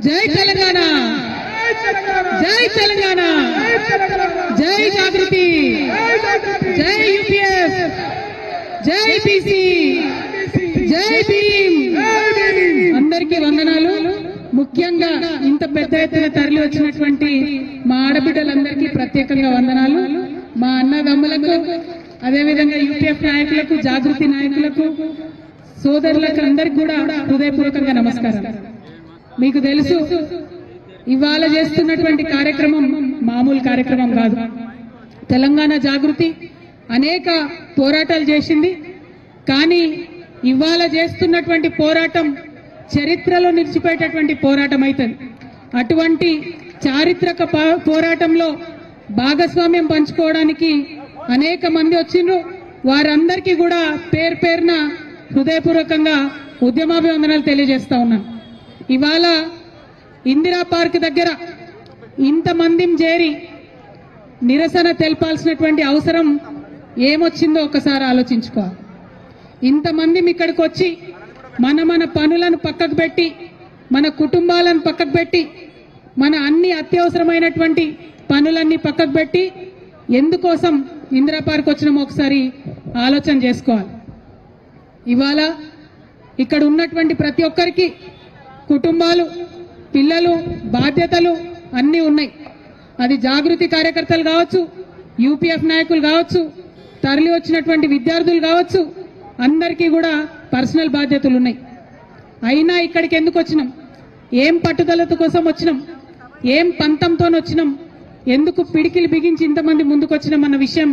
జై తెలంగాణ, జై తెలంగాణ, జై జాగృతి, జై యూపీఎస్, జై బీసీ, జై భీమ్. అందరికీ వందనాలు. ముఖ్యంగా ఇంత పెద్ద ఎత్తున తరలి వచ్చినటువంటి మా ఆడబిడ్డలందరికీ ప్రత్యేకంగా వందనాలు. మా అన్నదమ్ములకు, అదేవిధంగా యూపీఎఫ్ నాయకులకు, జాగృతి నాయకులకు, సోదరులకు అందరికి కూడా హృదయపూర్వకంగా నమస్కారం. మీకు తెలుసు, ఇవాళ చేస్తున్నటువంటి కార్యక్రమం మామూలు కార్యక్రమం కాదు. తెలంగాణ జాగృతి అనేక పోరాటాలు చేసింది. కానీ ఇవాళ చేస్తున్నటువంటి పోరాటం చరిత్రలో నిలిచిపోయేటటువంటి పోరాటం అవుతుంది. అటువంటి చారిత్రక పోరాటంలో భాగస్వామ్యం పంచుకోవడానికి అనేక మంది వచ్చిండ్రు. వారందరికీ కూడా పేరు పేరున హృదయపూర్వకంగా ఉద్యమాభివందనాలు తెలియజేస్తా ఉన్నాను. ఇవాళ ఇందిరా పార్క్ దగ్గర ఇంతమందిని చేరి నిరసన తెలపాల్సినటువంటి అవసరం ఏమొచ్చిందో ఒకసారి ఆలోచించుకోవాలి. ఇంతమంది ఇక్కడికి వచ్చి మన పనులను పక్కకు పెట్టి, మన కుటుంబాలను పక్కకు పెట్టి, మన అన్ని అత్యవసరమైనటువంటి పనులన్నీ పక్కకు పెట్టి ఎందుకోసం ఇందిరా పార్క్ వచ్చినామో ఒకసారి ఆలోచన చేసుకోవాలి. ఇవాళ ఇక్కడ ఉన్నటువంటి ప్రతి ఒక్కరికి కుటుంబాలు, పిల్లలు, బాధ్యతలు అన్నీ ఉన్నాయి. అది జాగృతి కార్యకర్తలు కావచ్చు, యూపీఎఫ్ నాయకులు కావచ్చు, తరలి వచ్చినటువంటి విద్యార్థులు కావచ్చు, అందరికీ కూడా పర్సనల్ బాధ్యతలు ఉన్నాయి. అయినా ఇక్కడికి ఎందుకు వచ్చినాం, ఏం పట్టుదలత కోసం వచ్చినాం, ఏం పంతంతో వచ్చినాం, ఎందుకు పిడికిలు బిగించి ఇంతమంది ముందుకు వచ్చినాం అన్న విషయం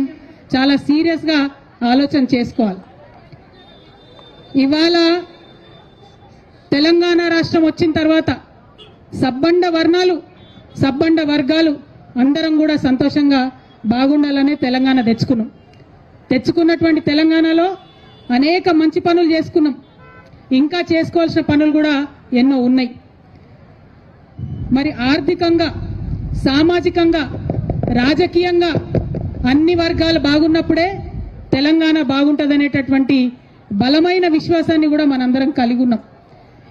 చాలా సీరియస్ గా ఆలోచన చేసుకోవాలి. ఇవాళ తెలంగాణ రాష్ట్రం వచ్చిన తర్వాత సబ్బండ వర్ణాలు, సబ్బండ వర్గాలు అందరం కూడా సంతోషంగా బాగుండాలనే తెలంగాణ తెచ్చుకున్నటువంటి తెలంగాణలో అనేక మంచి పనులు చేసుకున్నాం. ఇంకా చేసుకోవాల్సిన పనులు కూడా ఎన్నో ఉన్నాయి. మరి ఆర్థికంగా, సామాజికంగా, రాజకీయంగా అన్ని వర్గాలు బాగున్నప్పుడే తెలంగాణ బాగుంటుందనేటటువంటి బలమైన విశ్వాసాన్ని కూడా మనందరం కలిగి ఉన్నాం.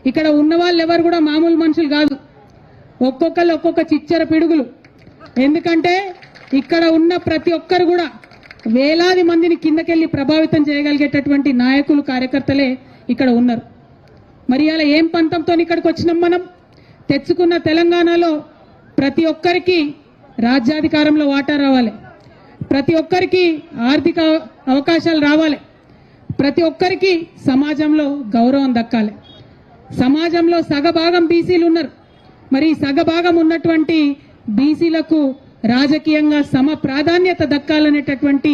ఇక్కడ ఉన్న వాళ్ళు ఎవరు కూడా మామూలు మనుషులు కాదు. ఒక్కొక్కరు ఒక్కొక్క చిచ్చర పిడుగులు. ఎందుకంటే ఇక్కడ ఉన్న ప్రతి ఒక్కరు కూడా వేలాది మందిని కిందకెళ్లి ప్రభావితం చేయగలిగేటటువంటి నాయకులు, కార్యకర్తలే ఇక్కడ ఉన్నారు. మరి అలా ఏం పంతంతో ఇక్కడికి వచ్చినాం మనం? తెచ్చుకున్న తెలంగాణలో ప్రతి ఒక్కరికి రాజ్యాధికారంలో వాటా రావాలి, ప్రతి ఒక్కరికి ఆర్థిక అవకాశాలు రావాలి, ప్రతి ఒక్కరికి సమాజంలో గౌరవం దక్కాలి. సమాజంలో సగభాగం బీసీలు ఉన్నారు. మరి సగభాగం ఉన్నటువంటి బీసీలకు రాజకీయంగా సమ ప్రాధాన్యత దక్కాలనేటటువంటి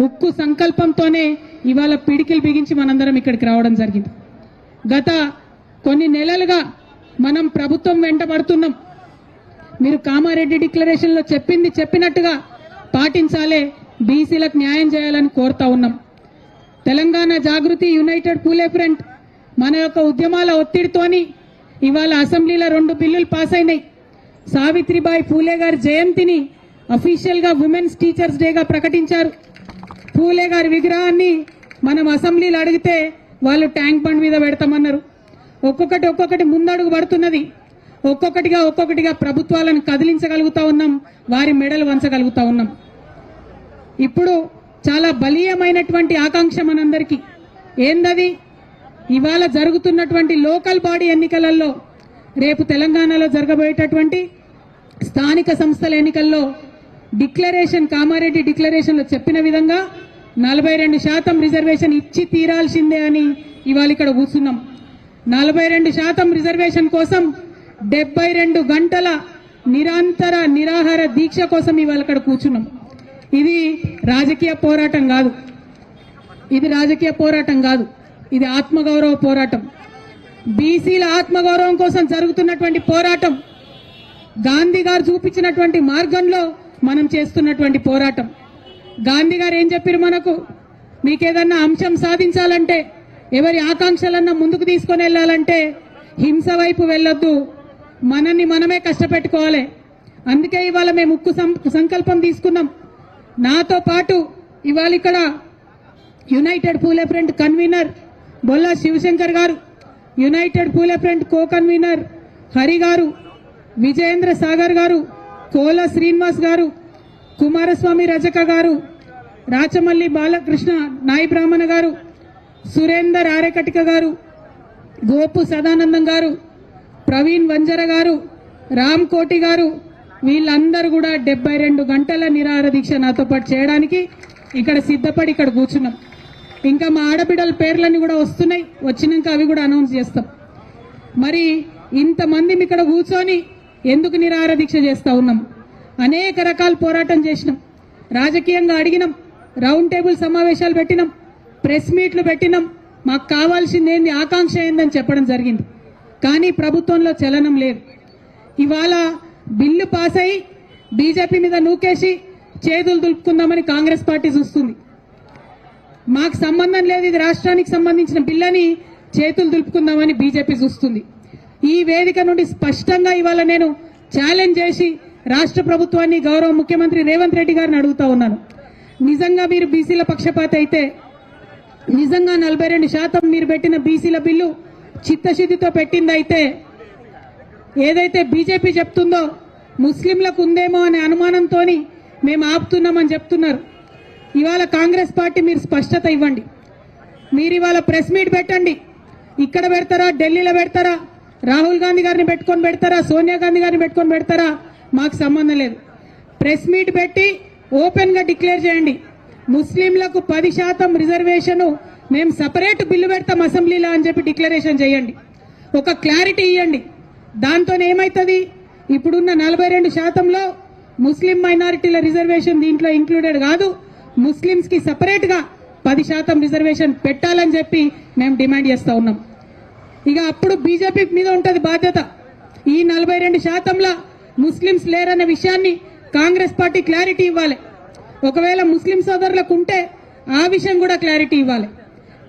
ఉక్కు సంకల్పంతోనే ఇవాళ పిడికిలు బిగించి మనందరం ఇక్కడికి రావడం జరిగింది. గత కొన్ని నెలలుగా మనం ప్రభుత్వం వెంట పడుతున్నాం. మీరు కామారెడ్డి డిక్లరేషన్లో చెప్పింది చెప్పినట్టుగా పాటించాలే, బీసీలకు న్యాయం చేయాలని కోరుతా ఉన్నాం. తెలంగాణ జాగృతి, యునైటెడ్ పూలే ఫ్రంట్ మన యొక్క ఉద్యమాల ఒత్తిడితోని ఇవాళ అసెంబ్లీలో 2 బిల్లులు పాస్ అయినాయి. సావిత్రిబాయి పూలే గారి జయంతిని అఫీషియల్ గా ఉమెన్స్ టీచర్స్ డేగా ప్రకటించారు. పూలే గారి విగ్రహాన్ని మనం అసెంబ్లీలో అడిగితే వాళ్ళు ట్యాంక్ బండ్ మీద పెడతామన్నారు. ఒక్కొక్కటి ముందడుగు పడుతున్నది. ఒక్కొక్కటిగా ప్రభుత్వాలను కదిలించగలుగుతా ఉన్నాం, వారి మెడలు వంచగలుగుతా ఉన్నాం. ఇప్పుడు చాలా బలీయమైనటువంటి ఆకాంక్ష మనందరికీ. ఏందది? ఇవాళ జరుగుతున్నటువంటి లోకల్ బాడీ ఎన్నికలలో, రేపు తెలంగాణలో జరగబోయేటటువంటి స్థానిక సంస్థల ఎన్నికల్లో డిక్లరేషన్, కామారెడ్డి డిక్లరేషన్లో చెప్పిన విధంగా 42% రిజర్వేషన్ ఇచ్చి తీరాల్సిందే అని ఇవాళ ఇక్కడ కూర్చున్నాం. 42% రిజర్వేషన్ కోసం 72 గంటల నిరంతర నిరాహార దీక్ష కోసం ఇవాళ ఇక్కడ కూర్చున్నాం. ఇది రాజకీయ పోరాటం కాదు, ఇది ఆత్మగౌరవ పోరాటం. బీసీల ఆత్మగౌరవం కోసం జరుగుతున్నటువంటి పోరాటం, గాంధీ గారు చూపించినటువంటి మార్గంలో మనం చేస్తున్నటువంటి పోరాటం. గాంధీ గారు ఏం చెప్పారు మనకు? మీకేదన్నా అంశం సాధించాలంటే, ఎవరి ఆకాంక్షలన్నా ముందుకు తీసుకొని వెళ్ళాలంటే హింస వైపు వెళ్ళొద్దు, మనల్ని మనమే కష్టపెట్టుకోవాలి. అందుకే ఇవాళ మేము ఉక్కు సంకల్పం తీసుకున్నాం. నాతో పాటు ఇవాళ ఇక్కడ యునైటెడ్ పూలే ఫ్రంట్ కన్వీనర్ బొల్లా శివశంకర్ గారు, యునైటెడ్ పూలే ఫ్రంట్ కో కన్వీనర్ హరి గారు, విజయేంద్ర సాగర్ గారు, కోల శ్రీనివాస్ గారు, కుమారస్వామి రజక గారు, రాచమల్లి బాలకృష్ణ నాయి బ్రాహ్మణ గారు, సురేందర్ ఆరేకటిక గారు, గోపు సదానందం గారు, ప్రవీణ్ వంజర గారు, రామ్ కోటి గారు, వీళ్ళందరూ కూడా 72 గంటల నిరాహార దీక్ష నాతో పాటు చేయడానికి ఇక్కడ సిద్ధపడి ఇక్కడ కూర్చున్నాం. ఇంకా మా ఆడబిడ్డల పేర్లన్నీ కూడా వస్తున్నాయి, వచ్చినాక అవి కూడా అనౌన్స్ చేస్తాం. మరి ఇంతమంది ఇక్కడ కూర్చొని ఎందుకు నిరాహార దీక్ష చేస్తూ ఉన్నాం? అనేక రకాల పోరాటం చేసినాం, రాజకీయంగా అడిగినాం, రౌండ్ టేబుల్ సమావేశాలు పెట్టినాం, ప్రెస్ మీట్లు పెట్టినాం, మాకు కావాల్సింది ఏంది, ఆకాంక్ష ఏందని చెప్పడం జరిగింది. కానీ ప్రభుత్వంలో చలనం లేదు. ఇవాళ బిల్లు పాస్ అయి బీజేపీ మీద నూకేసి చేతులు దులుపుకుందామని కాంగ్రెస్ పార్టీ చూస్తుంది. మాకు సంబంధం లేదు, ఇది రాష్ట్రానికి సంబంధించిన బిల్లని చేతులు దులుపుకుందామని బీజేపీ చూస్తుంది. ఈ వేదిక నుండి స్పష్టంగా ఇవాళ నేను ఛాలెంజ్ చేసి రాష్ట్ర ప్రభుత్వాన్ని, గౌరవ ముఖ్యమంత్రి రేవంత్ రెడ్డి గారిని అడుగుతా ఉన్నాను. నిజంగా మీరు బీసీల పక్షపాత అయితే, నిజంగా 42% మీరు పెట్టిన బీసీల బిల్లు చిత్తశుద్ధితో పెట్టిందైతే, ఏదైతే బీజేపీ చెప్తుందో ముస్లింలకు ఉందేమో అనే అనుమానంతో మేము ఆపుతున్నామని చెప్తున్నారు. ఇవాళ కాంగ్రెస్ పార్టీ మీరు స్పష్టత ఇవ్వండి. మీరు ఇవాళ ప్రెస్ మీట్ పెట్టండి. ఇక్కడ పెడతారా, ఢిల్లీలో పెడతారా, రాహుల్ గాంధీ గారిని పెట్టుకొని పెడతారా, సోనియా గాంధీ గారిని పెట్టుకొని పెడతారా, మాకు సంబంధం లేదు. ప్రెస్ మీట్ పెట్టి ఓపెన్ గా డిక్లేర్ చేయండి. ముస్లింలకు 10% రిజర్వేషన్ మేము సపరేట్ బిల్లు పెడతాం అసెంబ్లీలో అని చెప్పి డిక్లరేషన్ చేయండి. ఒక క్లారిటీ ఇవ్వండి. దాంతో ఏమైతుంది, ఇప్పుడున్న 42%లో ముస్లిం మైనారిటీల రిజర్వేషన్ దీంట్లో ఇంక్లూడెడ్ కాదు, ముస్లింస్ కి సపరేట్ గా 10% రిజర్వేషన్ పెట్టాలని చెప్పి మేము డిమాండ్ చేస్తా ఉన్నాం. ఇక అప్పుడు బీజేపీ మీద ఉంటది బాధ్యత. ఈ 42%లో ముస్లింస్ లేరనే విషయాన్ని కాంగ్రెస్ పార్టీ క్లారిటీ ఇవ్వాలి. ఒకవేళ ముస్లిం సోదరులకు ఉంటే ఆ విషయం కూడా క్లారిటీ ఇవ్వాలి.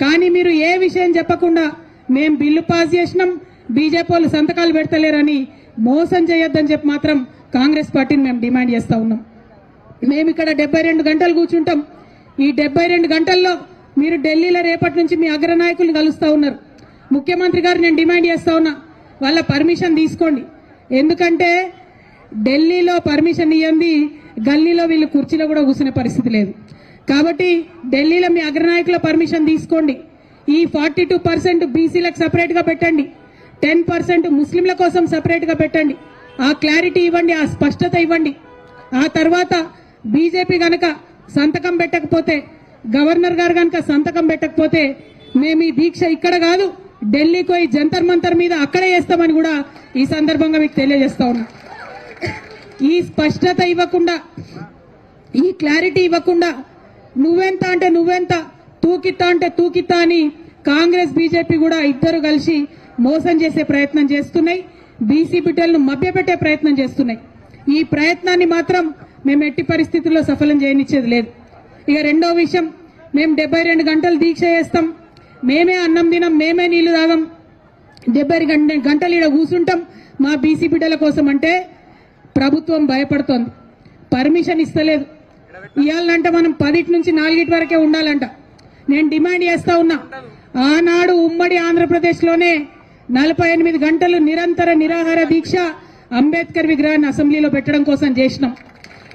కానీ మీరు ఏ విషయం చెప్పకుండా మేము బిల్లు పాస్ చేసినాం, బీజేపీ వాళ్ళు సంతకాలు పెడతలేరని మోసం చేయొద్దని చెప్పి మాత్రం కాంగ్రెస్ పార్టీని మేము డిమాండ్ చేస్తా ఉన్నాం. మేము ఇక్కడ 72 గంటలు కూర్చుంటాం. ఈ 72 గంటల్లో మీరు ఢిల్లీలో రేపటి నుంచి మీ అగ్రనాయకులు కలుస్తా ఉన్నారు. ముఖ్యమంత్రి గారు నేను డిమాండ్ చేస్తా ఉన్నా, వాళ్ళ పర్మిషన్ తీసుకోండి. ఎందుకంటే ఢిల్లీలో పర్మిషన్ ఇవ్వండి, గల్లీలో వీళ్ళు కుర్చీలో కూడా కూర్చునే పరిస్థితి లేదు. కాబట్టి ఢిల్లీలో మీ అగ్రనాయకుల పర్మిషన్ తీసుకోండి. ఈ 42% బీసీలకు సపరేట్ గా పెట్టండి, 10% ముస్లింల కోసం సపరేట్ గా పెట్టండి. ఆ క్లారిటీ ఇవ్వండి, ఆ స్పష్టత ఇవ్వండి. ఆ తర్వాత బీజేపీ గనక సంతకం పెట్టకపోతే, గవర్నర్ గారు గనక సంతకం పెట్టకపోతే మేము ఈ దీక్ష ఇక్కడ కాదు ఢిల్లీకి పోయి జంతర్ మంతర్ మీద అక్కడే చేస్తామని కూడా ఈ సందర్భంగా మీకు తెలియజేస్తా ఉన్నా. ఈ స్పష్టత ఇవ్వకుండా, ఈ క్లారిటీ ఇవ్వకుండా నువ్వెంత అంటే నువ్వెంత, తూకిత్తా అంటే తూకిత్తా అని కాంగ్రెస్ బీజేపీ కూడా ఇద్దరు కలిసి మోసం చేసే ప్రయత్నం చేస్తున్నాయి. బీసీ బిడ్డలను మభ్యపెట్టే ప్రయత్నం చేస్తున్నాయి. ఈ ప్రయత్నాన్ని మాత్రం మేము ఎట్టి పరిస్థితుల్లో సఫలం చేయనిచ్చేది లేదు. ఇక రెండో విషయం, మేము 72 గంటలు దీక్ష చేస్తాం, మేమే అన్నం తినం, మేమే నీళ్లు తాగం, 72 గంటలు ఇక్కడ కూర్చుంటాం మా బీసీ బిడ్డల కోసం అంటే ప్రభుత్వం భయపడుతోంది, పర్మిషన్ ఇస్తలేదు. ఇవ్వాలంటే మనం 10 నుంచి 4 వరకే ఉండాలంట. నేను డిమాండ్ చేస్తా ఉన్నా, ఆనాడు ఉమ్మడి ఆంధ్రప్రదేశ్లోనే 48 గంటలు నిరంతర నిరాహార దీక్ష అంబేద్కర్ విగ్రహాన్ని అసెంబ్లీలో పెట్టడం కోసం చేసినాం.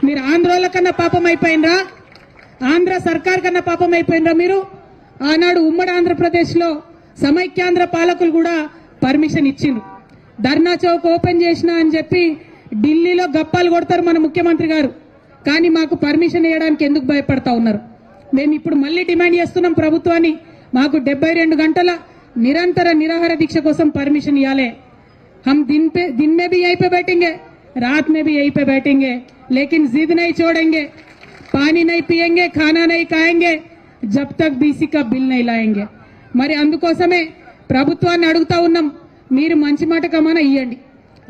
మీరు ఆంధ్రోల కన్నా పాపం అయిపోయినరా, ఆంధ్ర సర్కార్ కన్నా పాపం అయిపోయినరా మీరు? ఆనాడు ఉమ్మడి ఆంధ్రప్రదేశ్ లో సమైక్యాంధ్ర పాలకులు కూడా పర్మిషన్ ఇచ్చిండ్రు. ధర్నా చౌక్ ఓపెన్ చేసినా అని చెప్పి ఢిల్లీలో గప్పాలు కొడతారు మన ముఖ్యమంత్రి గారు. కానీ మాకు పర్మిషన్ ఇవ్వడానికి ఎందుకు భయపడతా ఉన్నారు? మేము ఇప్పుడు మళ్ళీ డిమాండ్ చేస్తున్నాం ప్రభుత్వాన్ని, మాకు 72 గంటల నిరంతర నిరాహార దీక్ష కోసం పర్మిషన్ ఇవ్వాలి. हम दिन में भी यहीं पे बैठेंगे, रात में भी यहीं पे बैठेंगे, लेकिन जिद नहीं छोड़ेंगे, पानी नहीं पिएंगे, खाना नहीं खाएंगे जब तक बीसी का बिल नहीं लाएंगे. మరి అందుకోసమే ప్రభుత్వాన్ని అడుగుతా ఉన్నాం, మీరు మంచి మాట కమన ఇవ్వండి,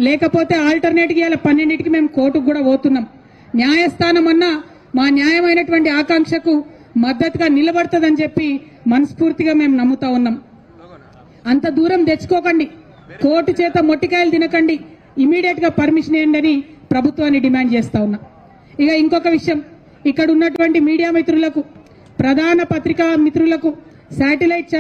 లేకపోతే ఆల్టర్నేట్ గా 12కి మేము కోర్టుకు కూడా పోతున్నాం. న్యాయస్థానం అన్నా మా న్యాయమైనటువంటి ఆకాంక్షకు మద్దతుగా నిలబడుతుందని చెప్పి మనస్ఫూర్తిగా మేము నమ్ముతా ఉన్నాం. అంత దూరం తెచ్చుకోకండి, కోర్టు చేత మొట్టికాయలు తినకండి, ఇమీడియట్ గా పర్మిషన్ ఇవ్వండి అని ప్రభుత్వాన్ని డిమాండ్ చేస్తా ఉన్నా. ఇక ఇంకొక విషయం, ఇక్కడ ఉన్నటువంటి మీడియా మిత్రులకు, ప్రధాన పత్రికా మిత్రులకు, శాటిలైట్